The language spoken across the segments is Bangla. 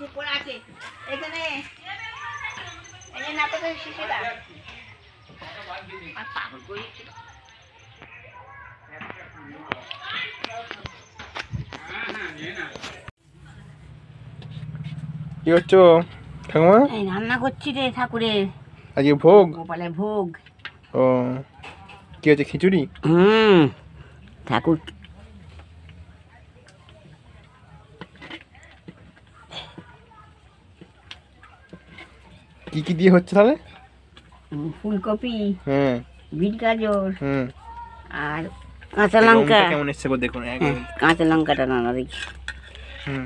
শিশি পড়ে আছে এখানে, এই যে নাটকের শিশিটা আর পাগল করেছিল। কি হচ্ছে ঠাকুমা? এই রান্না করছি রে ঠাকুরের, আজকে ভোগ? গোপালের ভোগ। ও কি হচ্ছে, খিচুড়ি? ঠাকুর কি কি দিয়ে হচ্ছে তাহলে? ফুলকপি, হ্যাঁ, বিট গাজর, হুম, আর কাঁচা লঙ্কা। কেমন এসছে দেখুন, কাঁচা লঙ্কাটা নানা দেখি। হুম,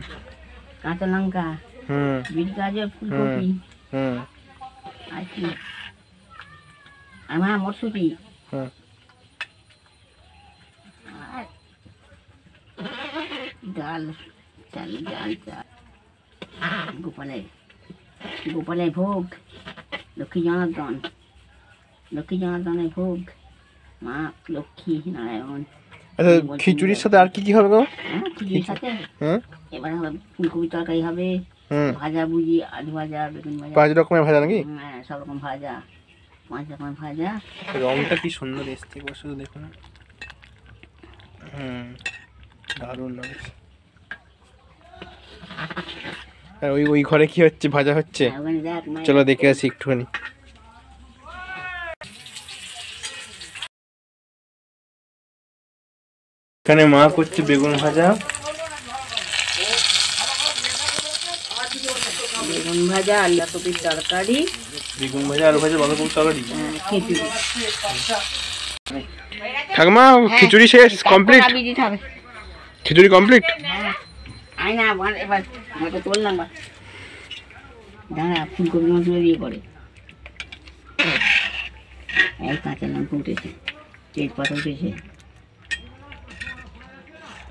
কাঁচা লঙ্কা, হুম, বিট গাজর, ফুলকপি, হুম, আর কি, আর মটরশুঁটি, হুম, আর ডাল, চাল, ডাল, চাল। গোপালের ভোগ, লক্ষ্মী জনার্দনের ভোগ, মা লক্ষ্মী নারায়ণ। আচ্ছা, খিচুড়ির সাথে আর কি কি হবে গো? খিচুড়ির সাথে এবার হবে ফুলকপি তরকারি হবে, ভাজা ভুজি, আলু ভাজা, বেগুন ভাজা, 5 রকমের ভাজা নাকি? হ্যাঁ, সব রকম ভাজা, 5 রকমের ভাজা। রংটা কি সুন্দর এসছে শুধু দেখুন। দারুণ লাগছে। আর ওই ঘরে কি হচ্ছে, ভাজা হচ্ছে? চলো দেখে আসি একটুখানি। এখানে মা করছে বেগুন ভাজা, আলু কপির তরকারি, বেগুন ভাজা, আলু ভাজা, বাঁধাকপির তরকারি, খিচুড়ি। ঠাকুমা খিচুড়ি শেষ, কমপ্লিট? খিচুড়ি কমপ্লিট? এবার তুললাম, দাঁড়া, ফুলকপি মশলা দিয়ে করে। এই কাঁচা লঙ্কা উঠেছে, তেজপাতা উঠেছে,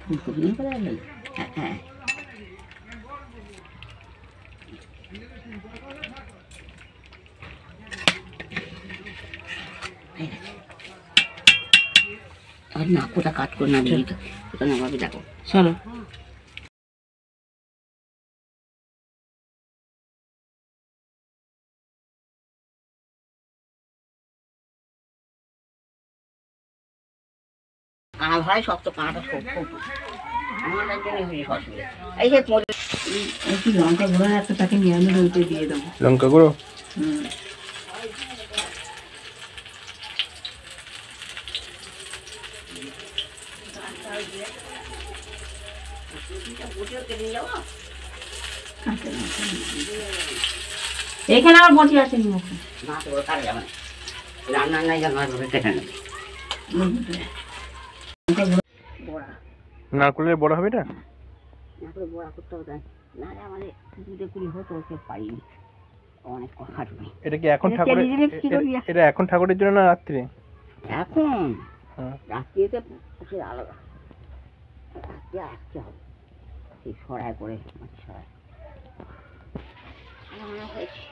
ফুলকপি মশলা। হ্যাঁ, আর না কোথা কাট করে না দিই তো, কোথা না ভাবে দেখো। চলো কাঁড়া ভাই শক্ত, কাঁটা খুব আমার জন্য হয়েছে অসুবিধা। এই যে একটু লঙ্কা গুঁড়ো একটা তাকে নিরামিষ উঠে দিয়ে দেবো, লঙ্কা গুঁড়ো। এখানে আমার বটি আছে, না তো কাটা যাবে না, রান্না নাই কেটে নেবে। নারকেলের বড়া হবে এটা? নারকেলের বড়া করতে হবে, না রে আমাদের দুধে কুড়ি হতো, সে পাইনি, অনেক খাটবে। এটা কি এখন ঠাকুরের? এটা এখন ঠাকুরের জন্য না রাত্রে? এখন রাত্রিতে আলাদা, রাত্রে আসতে হবে সেই সরাই করে, সরাই মনে হয়েছে।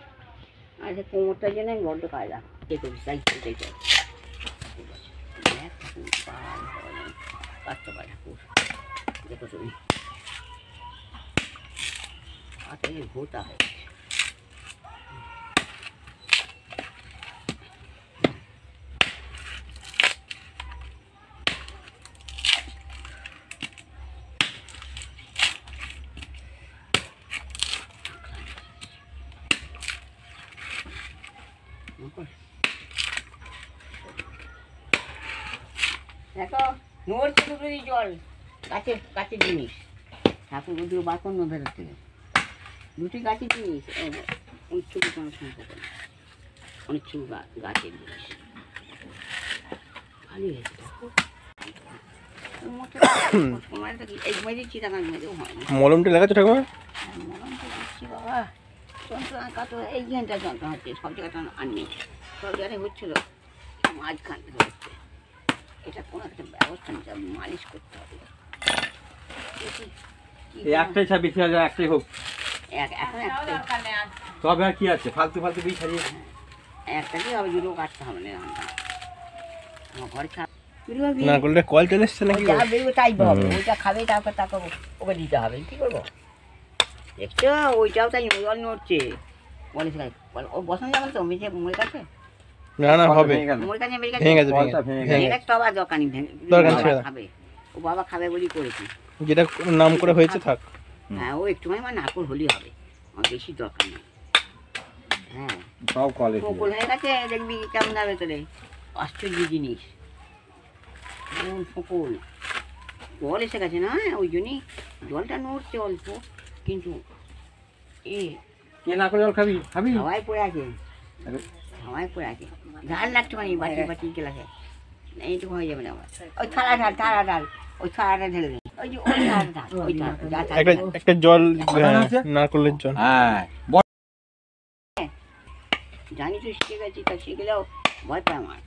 আর কোমরটার জন্য আমি বড্ড কায়দা কে করি, তাই সেটাই করি। কাটতে পারে ঠাকুর, দেখো তুমি হাতে ভোটা হয়ে গেছে। দেখো নড়ছে দুটো জল, কাছের জিনিস, ঠাকুর দুটো বাসন বেরোচ্ছে, দুটি গাছের জিনিস, অনেক ছোটো কোনো সম্পর্ক নেই, অনেক ছোটো গাছের জিনিস। ভালোই হয়েছে মলমটা লাগাচ্ছ ঠাকুমা? মলমটা দিচ্ছি বাবা, যন্ত্রণা কাটো, এইখানটা যন্ত্রণা হচ্ছে, সব জায়গাটা আর নেই, সব জায়গায় হচ্ছিলো, মাঝখানটা হচ্ছে। এটা কোনো একটা ব্যবস্থা নিতে হবে, মালিশ করতে হবে। একটাই ছাড়, বেশি হাজার একটাই হোক, এখন একটাই তবে আর কি আছে, ফালতু দিয়ে ছাড়িয়ে একটাই হবে, দুটো কাটতে হবে না। আমার ঘরে নারকেলটা কল চলে এসছে নাকি? যা বেরোবে তাই পাবো, ওইটা খাবে, তারপর তাকে ওকে দিতে হবে, কি করবো? দেখছো ওইটাও তাই জল নড়ছে বলে ও বসানো যাবে তো মেঝে মোড়ের কাছে না হবে মোড়ের কাছে মেরে ভেঙে গেছে বলটা ভেঙে গেছে। ভেঙে এটা তো আবার দোকানি দরকার ছিল না। খাবে ও বাবা খাবে বলি করেছি যেটা নাম করে হয়েছে থাক। হ্যাঁ ও একটুখানি মানে নাকুর হলেই হবে আমার বেশি দরকার নেই হ্যাঁ সব কোয়ালিটি ফোকল হয়ে গেছে দেখবি কেমন যাবে তোরে আশ্চর্য জিনিস ফোকল জল এসে গেছে না ওই জন্যই জলটা নড়ছে অল্প কিন্তু এ কে না করে জল খাবি খাবি হাওয়ায় পড়ে আছে আরে, হাওয়ায় পড়ে আছে ঝাল লাগছে মানে বাটি বাটি গেলাসে এইটুকু হয়ে যাবে না আমার ওই থালা ঢাল ওই থালাটা ঢেলে দে ওই যে ওই থালাটা ঢাল ওই থালাটা একটা জল আছে? নারকলের জল। হ্যাঁ জানি তো শিখে গেছি তা শিখলেও ভয় পায় আমার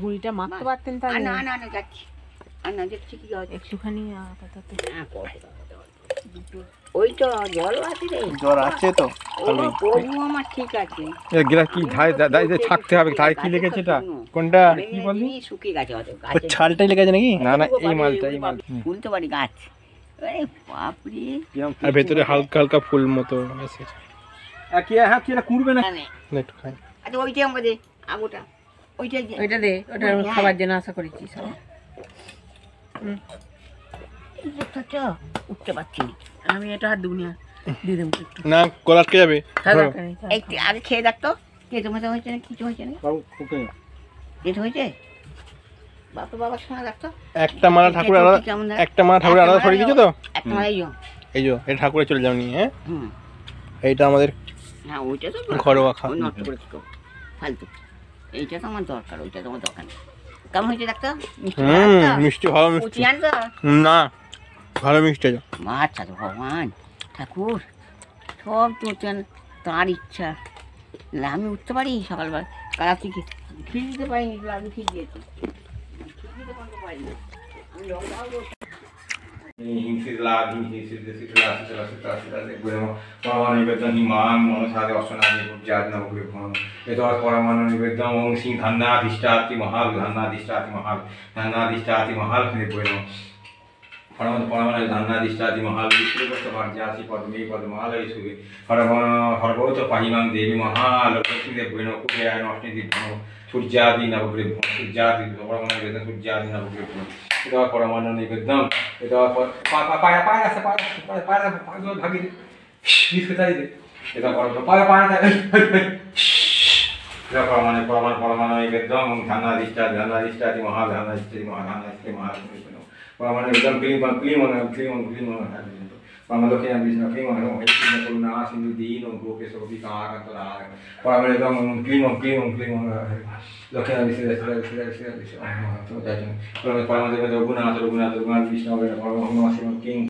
গুঁড়িটা মারতে পারতেন আর তাহলে না যাচ্ছি আর না দেখছি কি হচ্ছে একটুখানি আপাতত হ্যাঁ ওই তো জল আছে রে জ্বর আছে তো ও তবু আমার ঠিক আছে গিরা কি ধারে দাঁড়িয়ে থাকতে হবে ধারে কি লিখেছে এটা কোনটা কি বললি? শুকিয়ে গেছে হয়তো ওই গাছে ছালটাই লেগেছে নাকি? না না এই মালটা তুলতে পারি গাছ আরে বাপরে আর ভেতরে হালকা হালকা ফুল মতো এসেছে। কি হ্যাঁ কি না কুড়বে না না একটু খাই। আচ্ছা ওইটাই আমাকে দে আগুটা ওইটাই দে ওইটা দে ওটা আমি খাবার জন্য আশা করেছি সব এই লোকটা উঠতে পারছি না। আমি এটা হাত দুনিয়া দিয়ে দেবো একটু না গলা আটকে যাবে। ধরো। এই আগে খেয়ে দেখ তো কেটে মেটে হয়েছে না কিছু হয়েছে না কেটে হয়েছে বাবা শোনা দেখ তো একটা মালা ঠাকুর আলাদা, কেমন দেখ? একটা মালা ঠাকুর আলাদা সরিয়ে দিয়েছো তো? একটা মালাই এই যে এই ঠাকুরে চলে যাও নিয়ে, হ্যাঁ? হুম এইটা আমাদের হ্যাঁ ওইটা তো ঘরোয়া খাওয়া। ওই নষ্ট করে দিতো ফালতু এইটা তো আমার দরকার ওইটা তো আমার দরকার নেই কেমন হয়েছে দেখ তো মিষ্টি মিষ্টি ভালো মিষ্টি। কুচি আনতো না ভালো মিষ্টি আছে। আচ্ছা তো ভগবান ঠাকুর সব তো তার ইচ্ছা না আমি উঠতে পারি সকালবেলা কাল থেকে খির দিতে পারিনি আমি খির দিয়েছি খির দিতে পারিনি আমি লঙ্কাও ধান্নাদিষ্টাতি মহাল বিষ্ণুপত্র ভার্যাসি পদ্মে পদ্মালয় সুবে সর্বত পাহিমাং দেবী মহালক্ষ্মীদেব বৈন কুবেরায় নষ্টিদিভ সূর্যাদি নবগ্রীব সূর্যাদি পরমাণু নিবেদন সূর্যাদি নবগ্রীব এটা পরমাণু নিবেদন এটা পায় আছে ভাগি বিস্কুটাই দে এটা পায় থাকে এটা পরমাণু নিবেদন ধান্নাদিষ্টাতি মহাল ধান্নাদিষ্টাতি মহাল পরমাণু নিবেদন claim Pangaloke yang bisa kling orang orang itu nak guna sini di ino grup esok di kamar atau apa. Kalau mereka kling loke yang bisa tu dah. Kalau mereka guna bisa orang orang masih kling